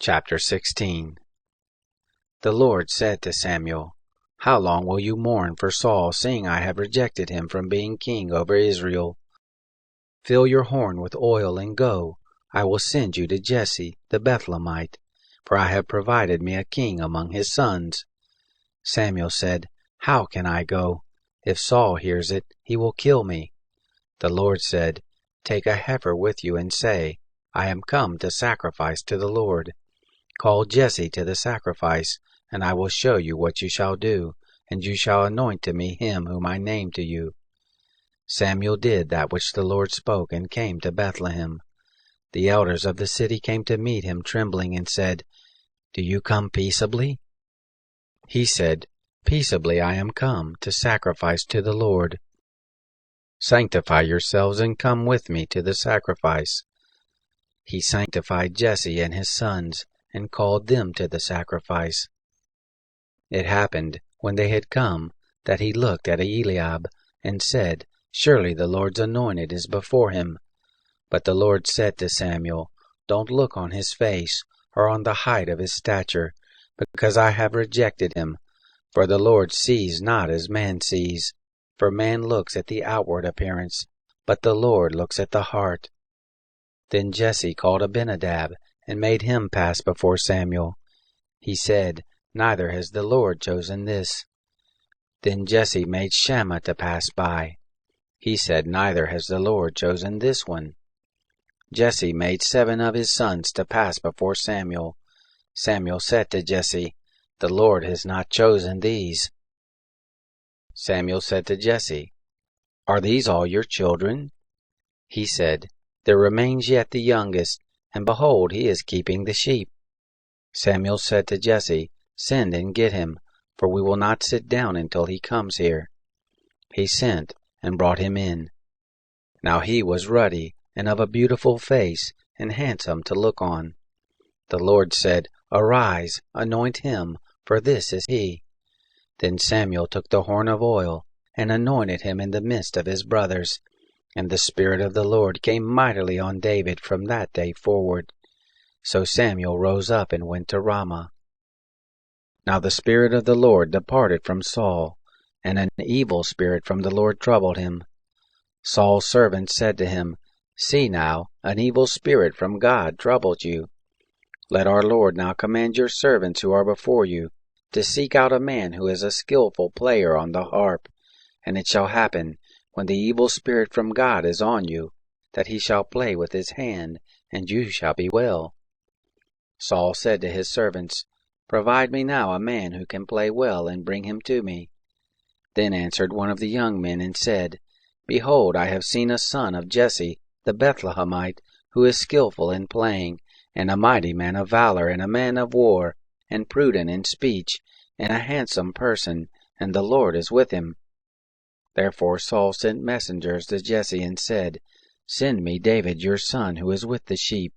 Chapter 16. The Lord said to Samuel, "How long will you mourn for Saul, seeing I have rejected him from being king over Israel? Fill your horn with oil and go. I will send you to Jesse the Bethlehemite, for I have provided me a king among his sons." Samuel said, "How can I go? If Saul hears it, he will kill me." The Lord said, "Take a heifer with you and say, I am come to sacrifice to the Lord. Call Jesse to the sacrifice, and I will show you what you shall do, and you shall anoint to me him whom I name to you." Samuel did that which the Lord spoke and came to Bethlehem. The elders of the city came to meet him trembling and said, "Do you come peaceably?" He said, "Peaceably I am come to sacrifice to the Lord." "Sanctify yourselves and come with me to the sacrifice." He sanctified Jesse and his sons, and called them to the sacrifice. It happened, when they had come, that he looked at Eliab, and said, "Surely the Lord's anointed is before him." But the Lord said to Samuel, "Don't look on his face, or on the height of his stature, because I have rejected him. For the Lord sees not as man sees. For man looks at the outward appearance, but the Lord looks at the heart." Then Jesse called Abinadab, and made him pass before Samuel. He said, "Neither has the Lord chosen this." Then Jesse made Shammah to pass by. He said, "Neither has the Lord chosen this one." Jesse made 7 of his sons to pass before Samuel. Samuel said to Jesse, "The Lord has not chosen these." Samuel said to Jesse, "Are these all your children?" He said, "There remains yet the youngest, and behold, he is keeping the sheep." Samuel said to Jesse, "Send and get him, for we will not sit down until he comes here." He sent, and brought him in. Now he was ruddy, and of a beautiful face, and handsome to look on. The Lord said, "Arise, anoint him, for this is he." Then Samuel took the horn of oil, and anointed him in the midst of his brothers. And the Spirit of the Lord came mightily on David from that day forward. So Samuel rose up and went to Ramah. Now the Spirit of the Lord departed from Saul, and an evil spirit from the Lord troubled him. Saul's servants said to him, "See now, an evil spirit from God troubles you. Let our Lord now command your servants who are before you to seek out a man who is a skillful player on the harp, and it shall happen, when the evil spirit from God is on you, that he shall play with his hand, and you shall be well." Saul said to his servants, "Provide me now a man who can play well, and bring him to me." Then answered one of the young men and said, "Behold, I have seen a son of Jesse the Bethlehemite, who is skillful in playing, and a mighty man of valor, and a man of war, and prudent in speech, and a handsome person, and the Lord is with him." Therefore Saul sent messengers to Jesse and said, "Send me David your son, who is with the sheep."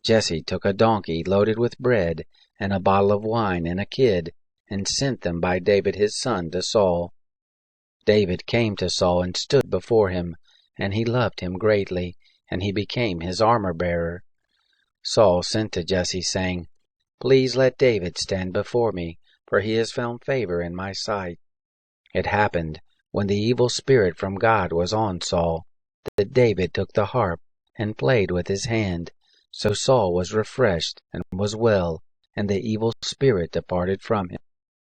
Jesse took a donkey loaded with bread, and a bottle of wine, and a kid, and sent them by David his son to Saul. David came to Saul and stood before him, and he loved him greatly, and he became his armor-bearer. Saul sent to Jesse, saying, "Please let David stand before me, for he has found favor in my sight." It happened, when the evil spirit from God was on Saul, that David took the harp and played with his hand. So Saul was refreshed and was well, and the evil spirit departed from him.